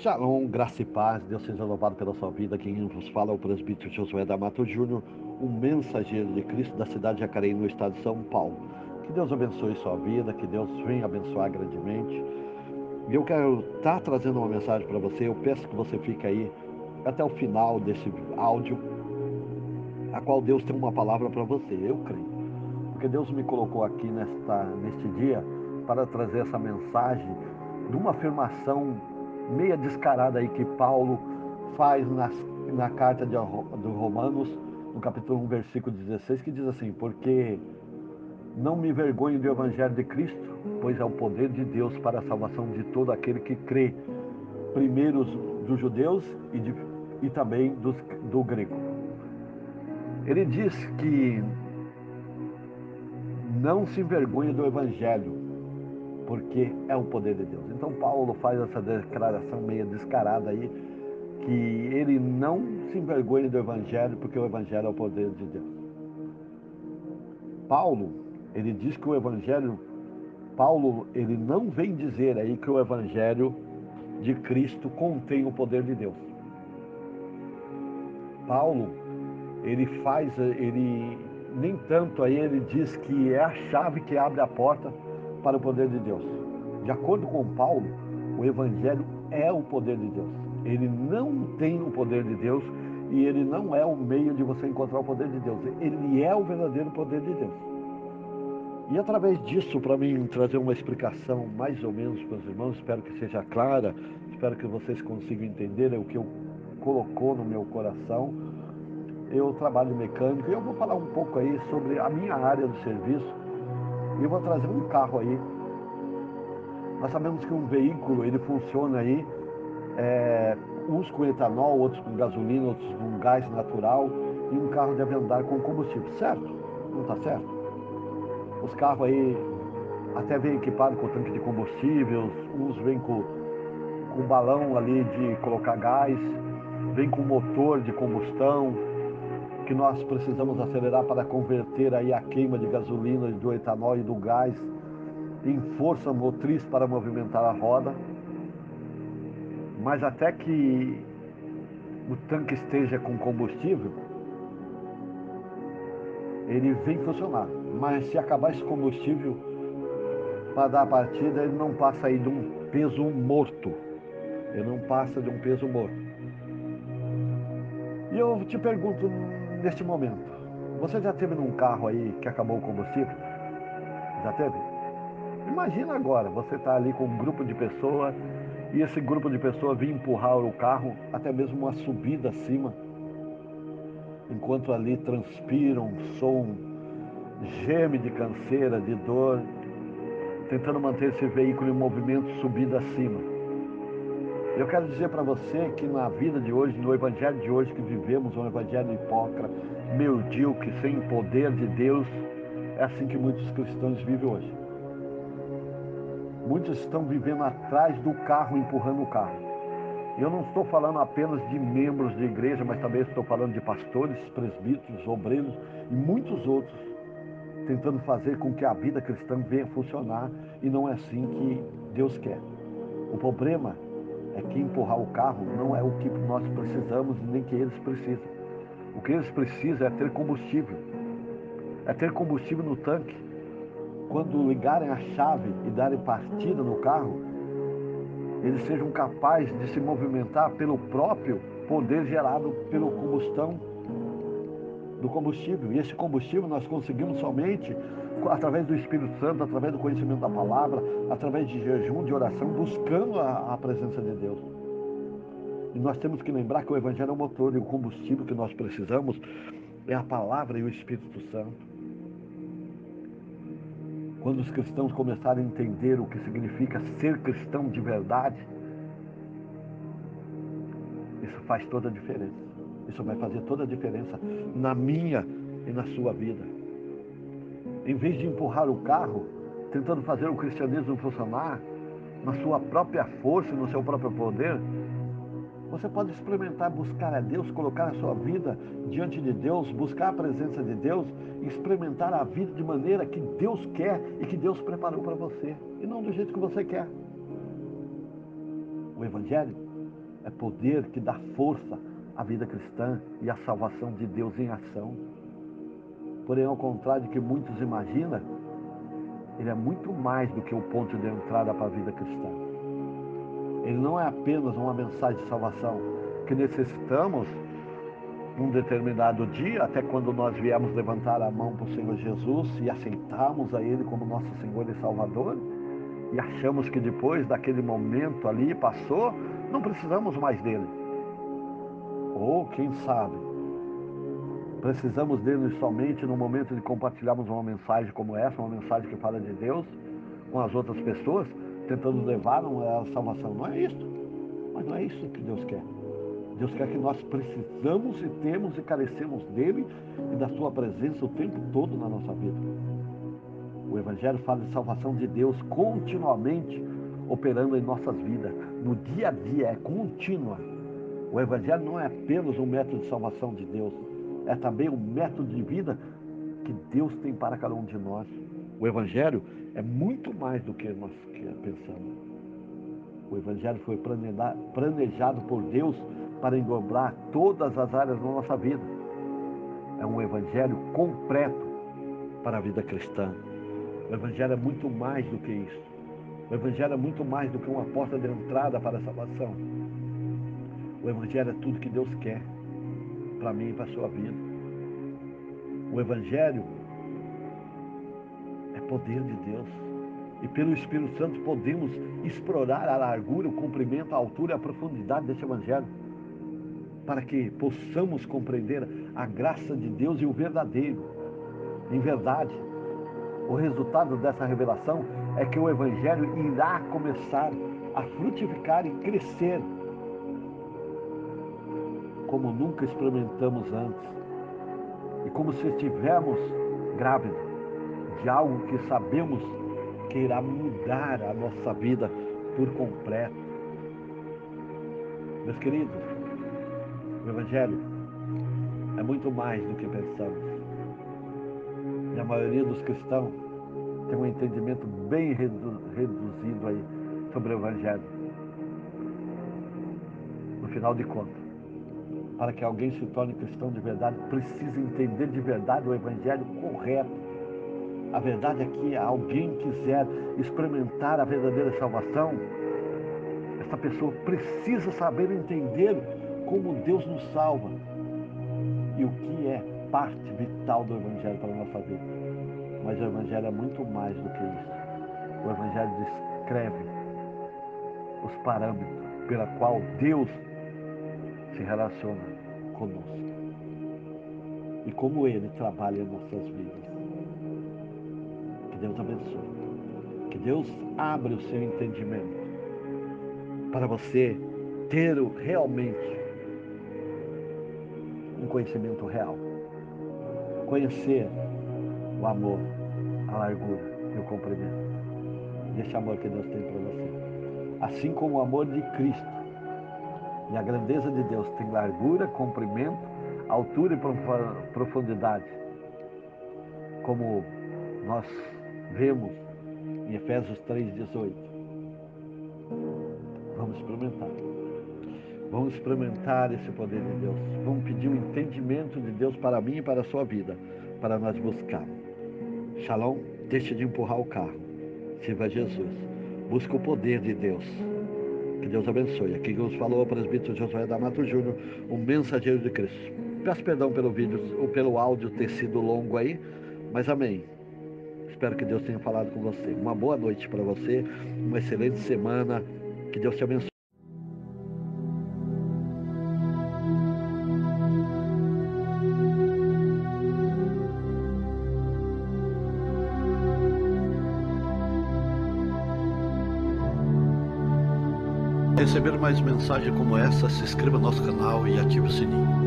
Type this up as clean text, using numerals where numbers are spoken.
Shalom, graça e paz, Deus seja louvado pela sua vida. Quem vos fala é o presbítero Josué da Mato Júnior, um mensageiro de Cristo da cidade de Jacareí, no estado de São Paulo. Que Deus abençoe sua vida, que Deus venha abençoar grandemente. E eu quero estar trazendo uma mensagem para você. Eu peço que você fique aí até o final desse áudio, a qual Deus tem uma palavra para você, eu creio. Porque Deus me colocou aqui neste dia para trazer essa mensagem de uma afirmação meia descarada aí que Paulo faz na carta de Romanos, no capítulo 1, versículo 16, que diz assim: porque não me envergonho do evangelho de Cristo, pois é o poder de Deus para a salvação de todo aquele que crê, primeiro dos judeus e também do grego. Ele diz que não se envergonhe do evangelho, porque é o poder de Deus. Então Paulo faz essa declaração meio descarada aí, que ele não se envergonha do evangelho, porque o evangelho é o poder de Deus. Paulo, ele diz que o evangelho, Paulo, ele não vem dizer aí que o evangelho de Cristo contém o poder de Deus. Paulo, ele nem tanto aí ele diz que é a chave que abre a porta para o poder de Deus. De acordo com Paulo, o evangelho é o poder de Deus. Ele não tem o poder de Deus e ele não é o meio de você encontrar o poder de Deus. Ele é o verdadeiro poder de Deus. E através disso, para mim trazer uma explicação mais ou menos para os irmãos, espero que seja clara, espero que vocês consigam entender o que eu colocou no meu coração. Eu trabalho mecânico e eu vou falar um pouco aí sobre a minha área do serviço. E eu vou trazer um carro aí. Nós sabemos que um veículo, ele funciona aí, uns com etanol, outros com gasolina, outros com gás natural, e um carro deve andar com combustível, certo? Não está certo? Os carros aí até vêm equipados com tanque de combustível, uns vêm com balão ali de colocar gás, vem com motor de combustão, que nós precisamos acelerar para converter aí a queima de gasolina, do etanol e do gás em força motriz para movimentar a roda. Mas até que o tanque esteja com combustível, ele vem funcionar. Mas se acabar esse combustível para dar a partida, ele não passa aí de um peso morto. Ele não passa de um peso morto. E eu te pergunto neste momento, você já teve num carro aí que acabou o combustível? Já teve? Imagina agora, você está ali com um grupo de pessoas e esse grupo de pessoas vem empurrar o carro até mesmo uma subida acima, enquanto ali transpiram, som, geme de canseira, de dor, tentando manter esse veículo em movimento, subida acima. Eu quero dizer para você que na vida de hoje, no evangelho de hoje que vivemos, um evangelho hipócrita, medíocre, sem poder de Deus, é assim que muitos cristãos vivem hoje. Muitos estão vivendo atrás do carro, empurrando o carro. Eu não estou falando apenas de membros de igreja, mas também estou falando de pastores, presbíteros, obreiros e muitos outros, tentando fazer com que a vida cristã venha funcionar, e não é assim que Deus quer. O problema é que empurrar o carro não é o que nós precisamos, nem que eles precisam. O que eles precisam é ter combustível. É ter combustível no tanque. Quando ligarem a chave e darem partida no carro, eles sejam capazes de se movimentar pelo próprio poder gerado pela combustão do combustível. E esse combustível nós conseguimos somente através do Espírito Santo, através do conhecimento da palavra, através de jejum, de oração, buscando a presença de Deus. E nós temos que lembrar que o Evangelho é o motor, e o combustível que nós precisamos é a palavra e o Espírito Santo. Quando os cristãos começarem a entender o que significa ser cristão de verdade, isso faz toda a diferença. Isso vai fazer toda a diferença na minha e na sua vida. Em vez de empurrar o carro, tentando fazer o cristianismo funcionar na sua própria força, no seu próprio poder, você pode experimentar buscar a Deus, colocar a sua vida diante de Deus, buscar a presença de Deus, experimentar a vida de maneira que Deus quer e que Deus preparou para você, e não do jeito que você quer. O Evangelho É poder que dá força à vida cristã e à salvação de Deus em ação. Porém, ao contrário do que muitos imaginam, ele é muito mais do que o ponto de entrada para a vida cristã. Ele não é apenas uma mensagem de salvação que necessitamos num determinado dia, até quando nós viemos levantar a mão para o Senhor Jesus e aceitarmos a Ele como nosso Senhor e Salvador, e achamos que depois daquele momento ali passou, não precisamos mais dele. Ou, quem sabe, precisamos dele somente no momento de compartilharmos uma mensagem como essa, uma mensagem que fala de Deus, com as outras pessoas, tentando levar a salvação. Não é isso. Mas não é isso que Deus quer. Deus quer que nós precisamos e temos e carecemos dele e da sua presença o tempo todo na nossa vida. O Evangelho fala de salvação de Deus continuamente operando em nossas vidas. No dia a dia, é contínua. O Evangelho não é apenas um método de salvação de Deus, é também um método de vida que Deus tem para cada um de nós. O Evangelho é muito mais do que nós pensamos. O Evangelho foi planejado por Deus para englobar todas as áreas da nossa vida. É um Evangelho completo para a vida cristã. O Evangelho é muito mais do que isso. O Evangelho é muito mais do que uma porta de entrada para a salvação. O Evangelho é tudo que Deus quer para mim e para a sua vida. O Evangelho é poder de Deus. E pelo Espírito Santo podemos explorar a largura, o comprimento, a altura e a profundidade desse Evangelho, para que possamos compreender a graça de Deus e o verdadeiro. Em verdade, o resultado dessa revelação é que o Evangelho irá começar a frutificar e crescer como nunca experimentamos antes. E como se estivéssemos grávidos de algo que sabemos que irá mudar a nossa vida por completo. Meus queridos, o Evangelho é muito mais do que pensamos. E a maioria dos cristãos tem um entendimento bem reduzido aí sobre o Evangelho. No final de contas, para que alguém se torne cristão de verdade, precisa entender de verdade o Evangelho correto. A verdade é que alguém quiser experimentar a verdadeira salvação, essa pessoa precisa saber entender como Deus nos salva e o que é parte vital do Evangelho para a nossa vida. Mas o Evangelho é muito mais do que isso. O Evangelho descreve os parâmetros pela qual Deus se relaciona conosco e como Ele trabalha em nossas vidas. Que Deus abençoe. Que Deus abra o seu entendimento para você ter realmente um conhecimento real. Conhecer o amor, a largura e o comprimento desse amor que Deus tem para você. Assim como o amor de Cristo e a grandeza de Deus tem largura, comprimento, altura e profundidade, como nós vemos em Efésios 3,18. Vamos experimentar. Vamos experimentar esse poder de Deus. Vamos pedir o entendimento de Deus para mim e para a sua vida, para nós buscarmos. Shalom, deixe de empurrar o carro. Sirva a Jesus. Busque o poder de Deus. Que Deus abençoe. Aqui que nos falou o presbítero Josué D'Amato Júnior, o mensageiro de Cristo. Peço perdão pelo vídeo ou pelo áudio ter sido longo aí, mas amém. Espero que Deus tenha falado com você. Uma boa noite para você, uma excelente semana. Que Deus te abençoe. Receber mais mensagem como essa, se inscreva no nosso canal e ative o sininho.